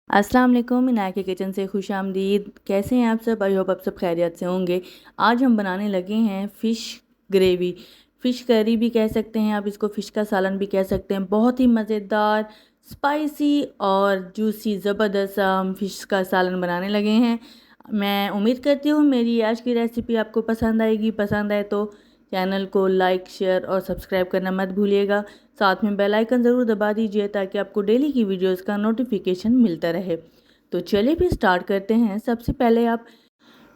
अस्सलाम वालेकुम। इनाया के किचन से खुश आमदीद। कैसे हैं आप सब? आई होप आप सब खैरियत से होंगे। आज हम बनाने लगे हैं फ़िश ग्रेवी। फ़िश करी भी कह सकते हैं आप इसको, फ़िश का सालन भी कह सकते हैं। बहुत ही मज़ेदार, स्पाइसी और जूसी ज़बरदस्त हम फ़िश का सालन बनाने लगे हैं। मैं उम्मीद करती हूँ मेरी आज की रेसिपी आपको पसंद आएगी। पसंद आए तो चैनल को लाइक, शेयर और सब्सक्राइब करना मत भूलिएगा। साथ में बेल आइकन ज़रूर दबा दीजिए ताकि आपको डेली की वीडियोस का नोटिफिकेशन मिलता रहे। तो चलिए फिर स्टार्ट करते हैं। सबसे पहले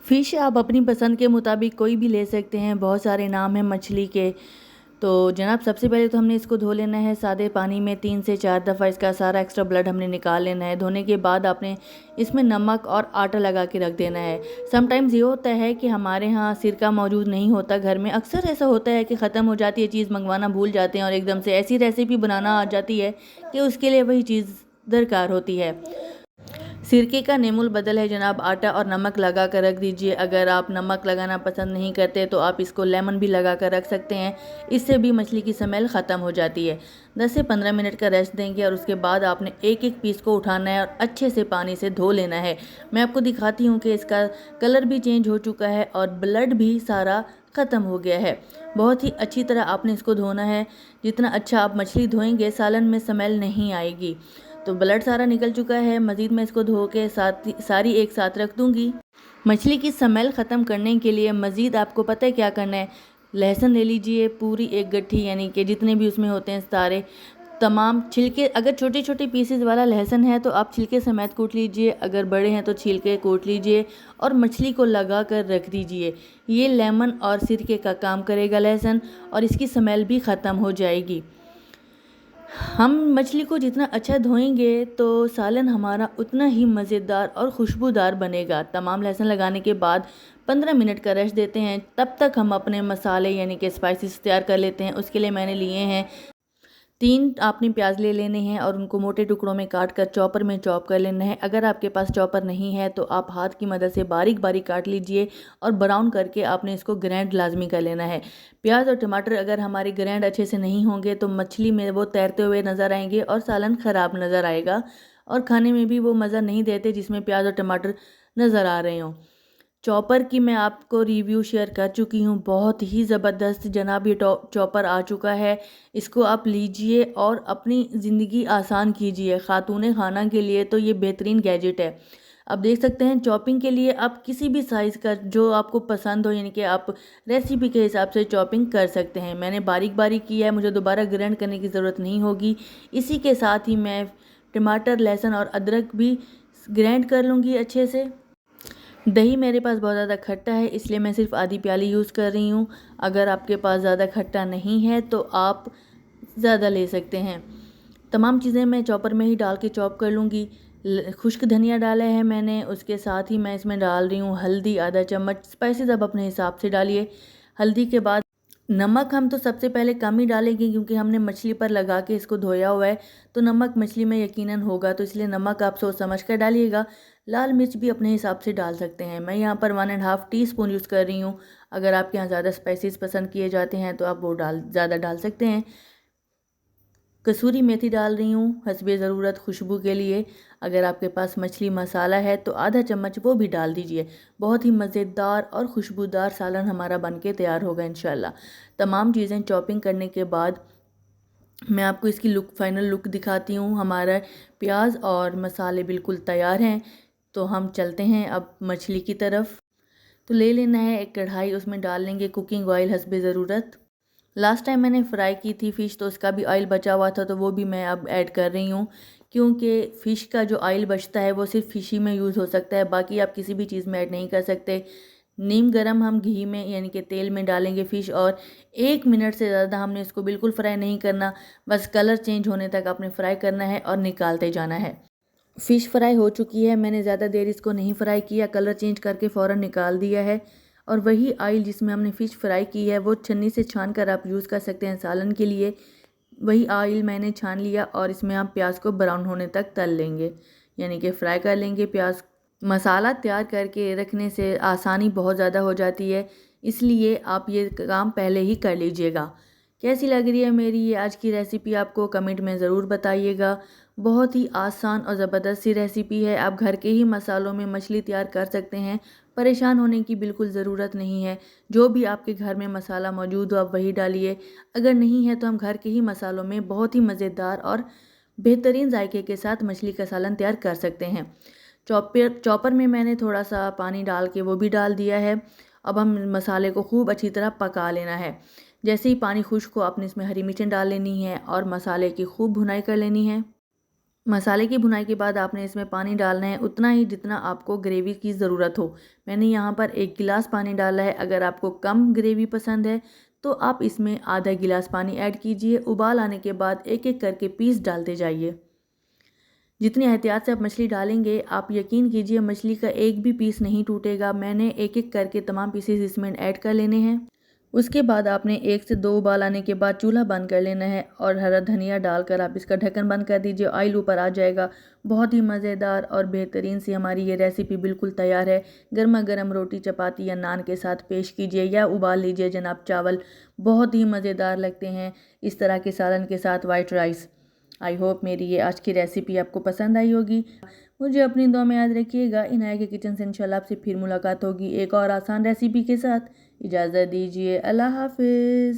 फ़िश आप अपनी पसंद के मुताबिक कोई भी ले सकते हैं। बहुत सारे नाम हैं मछली के। तो जनाब, सबसे पहले तो हमने इसको धो लेना है सादे पानी में 3 से 4 दफ़ा। इसका सारा एक्स्ट्रा ब्लड हमने निकाल लेना है। धोने के बाद आपने इसमें नमक और आटा लगा के रख देना है। समटाइम्स ये होता है कि हमारे यहाँ सिरका मौजूद नहीं होता घर में। अक्सर ऐसा होता है कि ख़त्म हो जाती है चीज़, मंगवाना भूल जाते हैं और एकदम से ऐसी रेसिपी बनाना आ जाती है कि उसके लिए वही चीज़ दरकार होती है। सिरके का नेमुल बदल है जनाब, आटा और नमक लगा कर रख दीजिए। अगर आप नमक लगाना पसंद नहीं करते तो आप इसको लेमन भी लगा कर रख सकते हैं। इससे भी मछली की स्मेल ख़त्म हो जाती है। 10 से 15 मिनट का रेस्ट देंगे और उसके बाद आपने एक एक पीस को उठाना है और अच्छे से पानी से धो लेना है। मैं आपको दिखाती हूँ कि इसका कलर भी चेंज हो चुका है और ब्लड भी सारा ख़त्म हो गया है। बहुत ही अच्छी तरह आपने इसको धोना है। जितना अच्छा आप मछली धोएंगे सालन में स्मेल नहीं आएगी। तो ब्लड सारा निकल चुका है। मज़ीद मैं इसको धो के सारी एक साथ रख दूंगी। मछली की स्मेल ख़त्म करने के लिए मज़ीद आपको पता है क्या करना है? लहसुन ले लीजिए पूरी एक गट्ठी, यानी कि जितने भी उसमें होते हैं सारे तमाम छिलके। अगर छोटे छोटे पीसेस वाला लहसुन है तो आप छिलके समेत कूट लीजिए, अगर बड़े हैं तो छिलके कूट लीजिए और मछली को लगा कर रख दीजिए। ये लेमन और सिरके का काम करेगा लहसुन, और इसकी स्मेल भी ख़त्म हो जाएगी। हम मछली को जितना अच्छा धोएंगे तो सालन हमारा उतना ही मज़ेदार और खुशबूदार बनेगा। तमाम लहसुन लगाने के बाद 15 मिनट का रेस्ट देते हैं। तब तक हम अपने मसाले यानी कि स्पाइसेस तैयार कर लेते हैं। उसके लिए मैंने लिए हैं 3 आपने प्याज ले लेने हैं और उनको मोटे टुकड़ों में काट कर चॉपर में चॉप कर लेना है। अगर आपके पास चॉपर नहीं है तो आप हाथ की मदद से बारीक बारीक काट लीजिए और ब्राउन करके आपने इसको ग्रैंड लाजमी कर लेना है। प्याज और टमाटर अगर हमारे ग्रैंड अच्छे से नहीं होंगे तो मछली में वो तैरते हुए नज़र आएंगे और सालन ख़राब नज़र आएगा और खाने में भी वो मज़ा नहीं देते जिसमें प्याज और टमाटर नज़र आ रहे हों। चॉपर की मैं आपको रिव्यू शेयर कर चुकी हूँ, बहुत ही ज़बरदस्त जनाब ये चॉपर आ चुका है। इसको आप लीजिए और अपनी ज़िंदगी आसान कीजिए। ख़ातून खाना के लिए तो ये बेहतरीन गैजेट है। अब देख सकते हैं चॉपिंग के लिए आप किसी भी साइज़ का जो आपको पसंद हो, यानी कि आप रेसिपी के हिसाब से चॉपिंग कर सकते हैं। मैंने बारीक बारीक किया है, मुझे दोबारा ग्राइंड करने की ज़रूरत नहीं होगी। इसी के साथ ही मैं टमाटर, लहसुन और अदरक भी ग्राइंड कर लूँगी अच्छे से। दही मेरे पास बहुत ज़्यादा खट्टा है इसलिए मैं सिर्फ आधी प्याली यूज़ कर रही हूँ। अगर आपके पास ज़्यादा खट्टा नहीं है तो आप ज़्यादा ले सकते हैं। तमाम चीज़ें मैं चॉपर में ही डाल के चॉप कर लूँगी। खुश्क धनिया डाला है मैंने, उसके साथ ही मैं इसमें डाल रही हूँ हल्दी आधा चम्मच। स्पाइसेस अब अपने हिसाब से डालिए। हल्दी के बाद नमक हम तो सबसे पहले कम ही डालेंगे क्योंकि हमने मछली पर लगा के इसको धोया हुआ है, तो नमक मछली में यकीनन होगा, तो इसलिए नमक आप सोच समझ कर डालिएगा। लाल मिर्च भी अपने हिसाब से डाल सकते हैं। मैं यहाँ पर 1.5 टीस्पून यूज़ कर रही हूँ। अगर आपके यहाँ ज़्यादा स्पाइसेस पसंद किए जाते हैं तो आप वो ज़्यादा डाल सकते हैं। कसूरी मेथी डाल रही हूँ हस्बे ज़रूरत खुशबू के लिए। अगर आपके पास मछली मसाला है तो आधा चम्मच वो भी डाल दीजिए। बहुत ही मज़ेदार और खुशबूदार सालन हमारा बनके तैयार होगा इंशाल्लाह। तमाम चीज़ें चॉपिंग करने के बाद मैं आपको इसकी फाइनल लुक दिखाती हूँ। हमारा प्याज और मसाले बिल्कुल तैयार हैं, तो हम चलते हैं अब मछली की तरफ। तो ले लेना है एक कढ़ाई, उसमें डाल लेंगे कुकिंग ऑयल हस्बे ज़रूरत। लास्ट टाइम मैंने फ्राई की थी फ़िश तो उसका भी ऑयल बचा हुआ था, तो वो भी मैं अब ऐड कर रही हूँ क्योंकि फ़िश का जो ऑयल बचता है वो सिर्फ फ़िश ही में यूज़ हो सकता है, बाकी आप किसी भी चीज़ में ऐड नहीं कर सकते। नीम गरम हम घी में यानी कि तेल में डालेंगे फ़िश और 1 मिनट से ज़्यादा हमने इसको बिल्कुल फ्राई नहीं करना। बस कलर चेंज होने तक आपने फ्राई करना है और निकालते जाना है। फ़िश फ्राई हो चुकी है, मैंने ज़्यादा देर इसको नहीं फ्राई किया, कलर चेंज करके फ़ौरन निकाल दिया है। और वही ऑयल जिसमें हमने फ़िश फ्राई की है वो छन्नी से छान कर आप यूज़ कर सकते हैं सालन के लिए। वही ऑयल मैंने छान लिया और इसमें आप प्याज को ब्राउन होने तक तल लेंगे, यानी कि फ्राई कर लेंगे प्याज। मसाला तैयार करके रखने से आसानी बहुत ज़्यादा हो जाती है, इसलिए आप ये काम पहले ही कर लीजिएगा। कैसी लग रही है मेरी ये आज की रेसिपी आपको कमेंट में ज़रूर बताइएगा। बहुत ही आसान और ज़बरदस्त सी रेसिपी है। आप घर के ही मसालों में मछली तैयार कर सकते हैं। परेशान होने की बिल्कुल ज़रूरत नहीं है। जो भी आपके घर में मसाला मौजूद हो आप वही डालिए। अगर नहीं है तो हम घर के ही मसालों में बहुत ही मज़ेदार और बेहतरीन जायके के साथ मछली का सालन तैयार कर सकते हैं। चॉपर में मैंने थोड़ा सा पानी डाल के वो भी डाल दिया है। अब हम मसाले को खूब अच्छी तरह पका लेना है। जैसे ही पानी खुश्क हो आपने इसमें हरी मिर्चें डाल लेनी है और मसाले की खूब भुनाई कर लेनी है। मसाले की भुनाई के बाद आपने इसमें पानी डालना है उतना ही जितना आपको ग्रेवी की ज़रूरत हो। मैंने यहाँ पर 1 गिलास पानी डाला है। अगर आपको कम ग्रेवी पसंद है तो आप इसमें आधा गिलास पानी ऐड कीजिए। उबाल आने के बाद एक एक करके पीस डालते जाइए। जितनी एहतियात से आप मछली डालेंगे आप यकीन कीजिए मछली का एक भी पीस नहीं टूटेगा। मैंने एक एक करके तमाम पीसेस इसमें ऐड कर लेने हैं। उसके बाद आपने 1 से 2 उबाल आने के बाद चूल्हा बंद कर लेना है और हरा धनिया डालकर आप इसका ढक्कन बंद कर दीजिए। ऑयल ऊपर आ जाएगा। बहुत ही मज़ेदार और बेहतरीन सी हमारी ये रेसिपी बिल्कुल तैयार है। गर्मा गर्म रोटी चपाती या नान के साथ पेश कीजिए या उबाल लीजिए जनाब चावल। बहुत ही मज़ेदार लगते हैं इस तरह के सालन के साथ वाइट राइस। आई होप मेरी ये आज की रेसिपी आपको पसंद आई होगी। मुझे अपनी दुआ में याद रखिएगा। इनाया के किचन से इंशाल्लाह आपसे फिर मुलाकात होगी एक और आसान रेसिपी के साथ। इजाज़त दीजिए। अल्लाह हाफिज़।